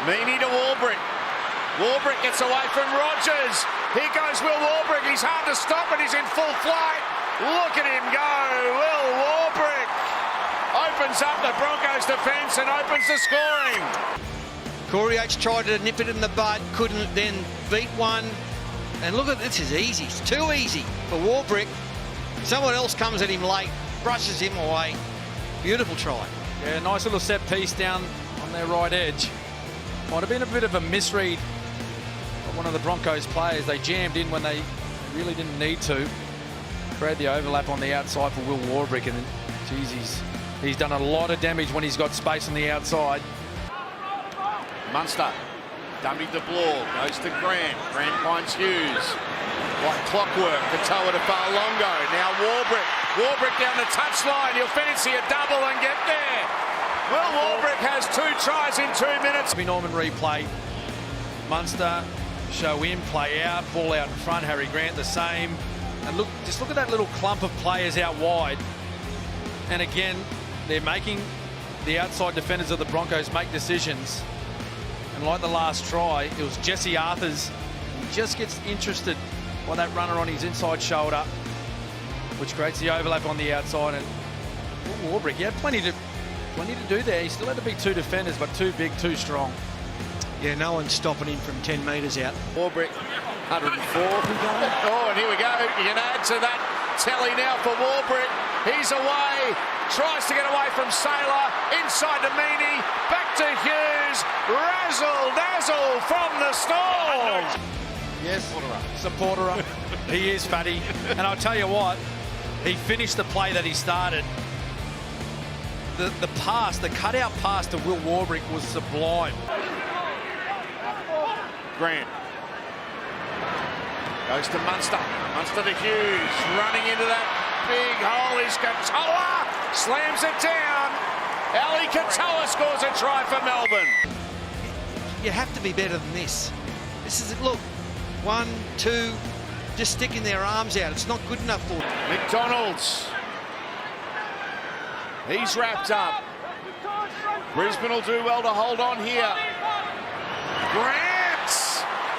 Meaney to Warbrick. Warbrick gets away from Rogers. Here goes Will Warbrick. He's hard to stop and he's in full flight. Look at him go. Will Warbrick opens up the Broncos defence and opens the scoring. Corey H tried to nip it in the bud, couldn't, then beat one. And look at this, is easy. It's too easy for Warbrick. Someone else comes at him late, brushes him away. Beautiful try. Yeah, nice little set piece down on their right edge. Might have been a bit of a misread of one of the Broncos players. They jammed in when they really didn't need to. Create the overlap on the outside for Will Warbrick, and geez, he's done a lot of damage when he's got space on the outside. Munster, dummy to Blore, goes to Grant. Grant finds Hughes. Like clockwork, Katoa to Farlongo. Now Warbrick. Warbrick down the touchline. He'll fancy a double and get there. Well, Warbrick has 2 tries in 2 minutes. Norman replay. Munster, show in, play out, ball out in front. Harry Grant the same. And look, just look at that little clump of players out wide. And again, they're making the outside defenders of the Broncos make decisions. And like the last try, it was Jesse Arthurs. He just gets interested by that runner on his inside shoulder, which creates the overlap on the outside. And Warbrick, he had plenty to do there. He still had to beat 2 defenders, but too big, too strong. Yeah, no one's stopping him from 10 metres out. Warbrick, 104. Oh, and here we go. You can add to that tally now for Warbrick. He's away. Tries to get away from Saylor. Inside to Meaney. Back to Hughes. Razzle-dazzle from the stall. Yes, supporter. He is, Fatty. And I'll tell you what, he finished the play that he started. The pass, the cutout pass to Will Warbrick was sublime. Grant goes to Munster. Munster to Hughes. Running into that big hole is Katoa. Slams it down. Ali Katoa scores a try for Melbourne. You have to be better than this. This is, look, 1, 2, just sticking their arms out. It's not good enough for them. McDonald's. He's wrapped up. Brisbane will do well to hold on here. Grant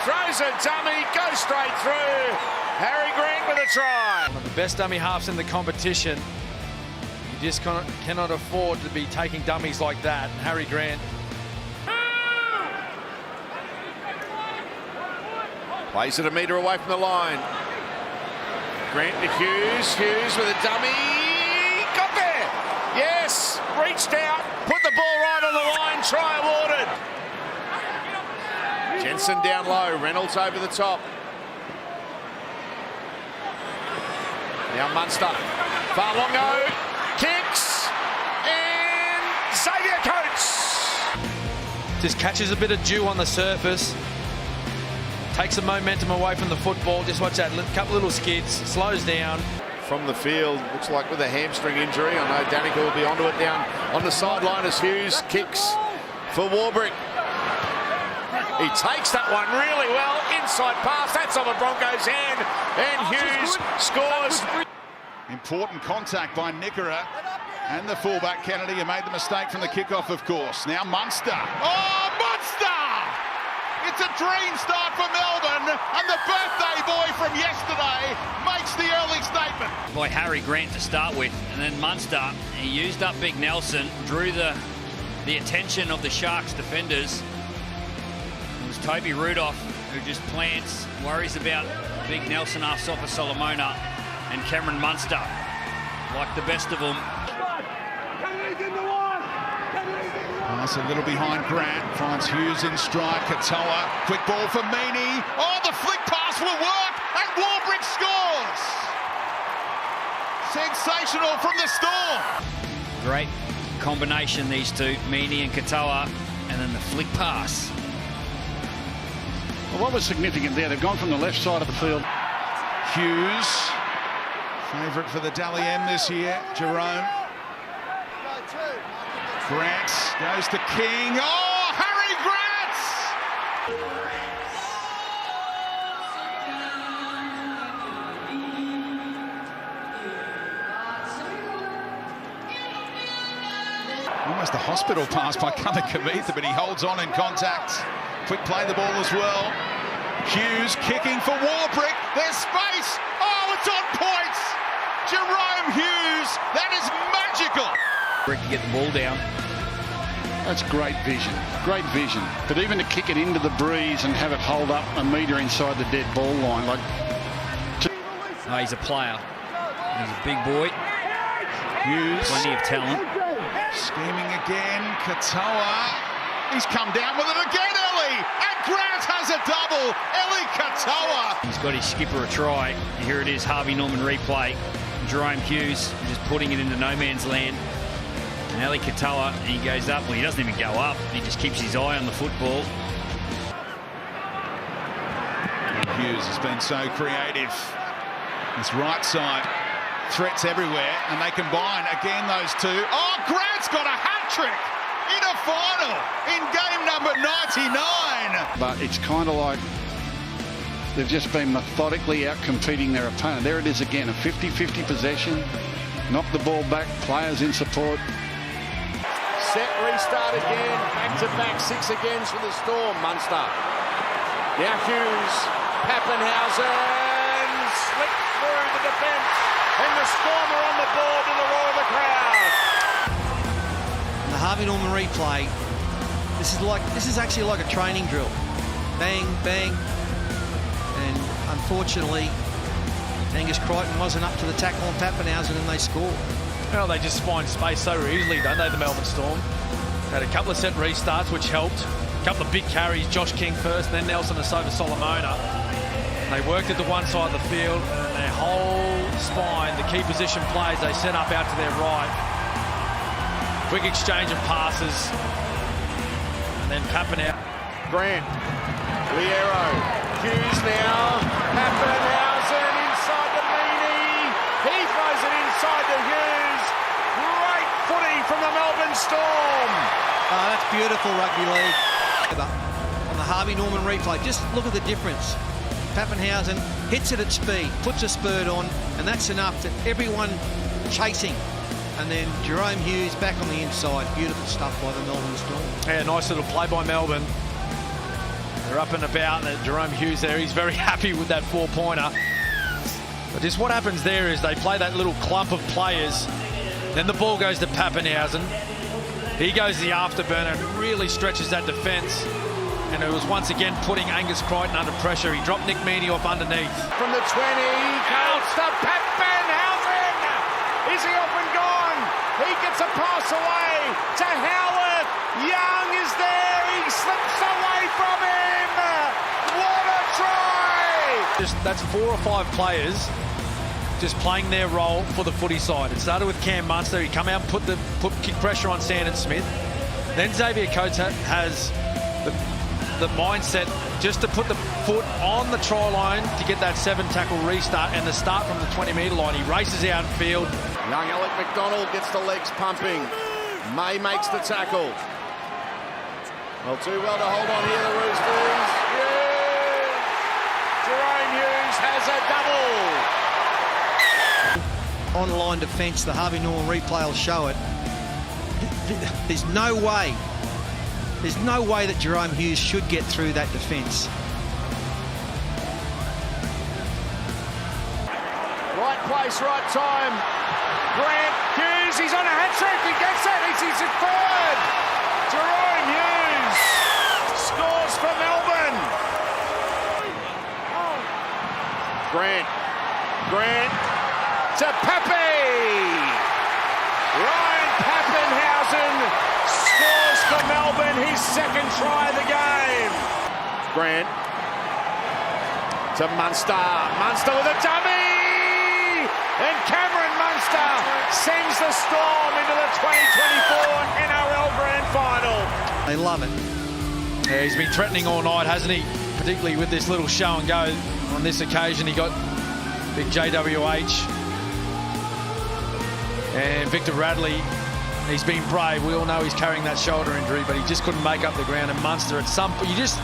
throws a dummy, goes straight through. Harry Grant with a try. One of the best dummy halves in the competition. You just cannot afford to be taking dummies like that. Harry Grant. Plays it a metre away from the line. Grant to Hughes. Hughes with a dummy. Got there. Yes. Reached out. Put the ball right on the line. Try awarded. Jensen down low. Reynolds over the top. Now Munster. Farlongo. Kicks. And Xavier Coates. Just catches a bit of dew on the surface. Takes the momentum away from the football. Just watch that couple little skids. Slows down. From the field, looks like with a hamstring injury. I know Danica will be onto it down on the sideline as Hughes kicks for Warbrick. He takes that one really well. Inside pass. That's on the Broncos' hand. And Hughes scores. Important contact by Nickera and the fullback Kennedy, who made the mistake from the kickoff, of course. Now Munster. Oh, Munster! It's a dream start for Melbourne, and the birthday boy from yesterday makes the early statement. By Harry Grant to start with, and then Munster, he used up Big Nelson, drew the attention of the Sharks defenders. It was Toby Rudolph who just plants, worries about Big Nelson, Asafa Solomona, and Cameron Munster, like the best of them. Pass a little behind Grant, finds Hughes in strike. Katoa, quick ball for Meaney. Oh, the flick pass will work, and Warbrick scores! Sensational from the Storm. Great combination, these two, Meaney and Katoa, and then the flick pass. Well, what was significant there, they've gone from the left side of the field. Hughes, favourite for the Dally M this year, Jerome. Grant goes to King. Oh, Harry Grant! Almost a Hospital pass by Kavitha, but he holds on in contact. Quick play the ball as well. Hughes kicking for Warbrick. There's space. Oh, it's on point. Jerome Hughes. That is magical. Brick to get the ball down. That's great vision. Great vision. But even to kick it into the breeze and have it hold up a metre inside the dead ball line, like. Oh, he's a player. He's a big boy. Hughes. Plenty of talent. Scheming again. Katoa. He's come down with it again, Ellie. And Grant has a double. Ellie Katoa. He's got his skipper a try. Here it is, Harvey Norman replay. Jerome Hughes just putting it into no man's land. And Ellie Katoa, he goes up. Well, he doesn't even go up. He just keeps his eye on the football. Hughes has been so creative. This right side, threats everywhere, and they combine again, those two. Oh, Grant's got a hat-trick in a final in game number 99. But it's kind of like they've just been methodically out-competing their opponent. There it is again, a 50-50 possession. Knock the ball back, players in support. Set restart again, back-to-back 6 against for the Storm. Munster. Now Hughes, Pappenhausen, slick through the defence, and the Storm are on the board to the roar of the crowd. And the Harvey Norman replay, this is actually like a training drill. Bang, bang. And unfortunately, Angus Crichton wasn't up to the tackle on Pappenhausen and they scored. Well, they just find space so easily, don't they, the Melbourne Storm? Had a couple of set restarts, which helped. A couple of big carries, Josh King first, then Nelson Asova Solomona. They worked at the one side of the field, and their whole spine, the key position plays, they set up out to their right. Quick exchange of passes. And then Pappenhausen. Grant, Liero, Hughes now, Pappenhausen inside the meanie. He throws it inside to Hughes. Great footy from the Melbourne Storm. Oh, that's beautiful rugby league. On the Harvey Norman replay, just look at the difference. Pappenhausen hits it at speed, puts a spurt on, and that's enough to everyone chasing. And then Jerome Hughes back on the inside. Beautiful stuff by the Melbourne Storm. Yeah, nice little play by Melbourne. They're up and about. Jerome Hughes there, he's very happy with that 4-pointer. But just what happens there is they play that little clump of players. Then the ball goes to Pappenhausen. He goes the afterburner and really stretches that defence. And it was once again putting Angus Crichton under pressure. He dropped Nick Meaney off underneath. From the 20, counts to Pappenhausen. Is he off and gone? He gets a pass away to Howard. Young is there. He slips away from him. What a try! That's 4 or 5 players just playing their role for the footy side. It started with Cam Munster. He come out and put kick pressure on Sandon Smith. Then Xavier Coates has the mindset just to put the foot on the try line to get that 7-tackle restart and the start from the 20-metre line. He races out in field. Young Alec McDonald gets the legs pumping. May makes the tackle. Well, too well to hold on here, the Roosters. Hughes! Jerome Hughes has a double. On-line defence, the Harvey Norman replay will show it. There's no way that Jerome Hughes should get through that defence. Right place, right time. Grant Hughes, he's on a hat-trick. He gets it. He's his third. Jerome Hughes scores for Melbourne. Grant to Pepe. Ryan Pappenhausen scores for Melbourne, his second try of the game. Grant to Munster. Munster with a dummy! And Cameron Munster sends the Storm into the 2024 NRL Grand Final. They love it. Yeah, he's been threatening all night, hasn't he? Particularly with this little show and go. On this occasion, he got big JWH. And Victor Radley, he's been brave. We all know he's carrying that shoulder injury, but he just couldn't make up the ground. And Munster, at some point, you just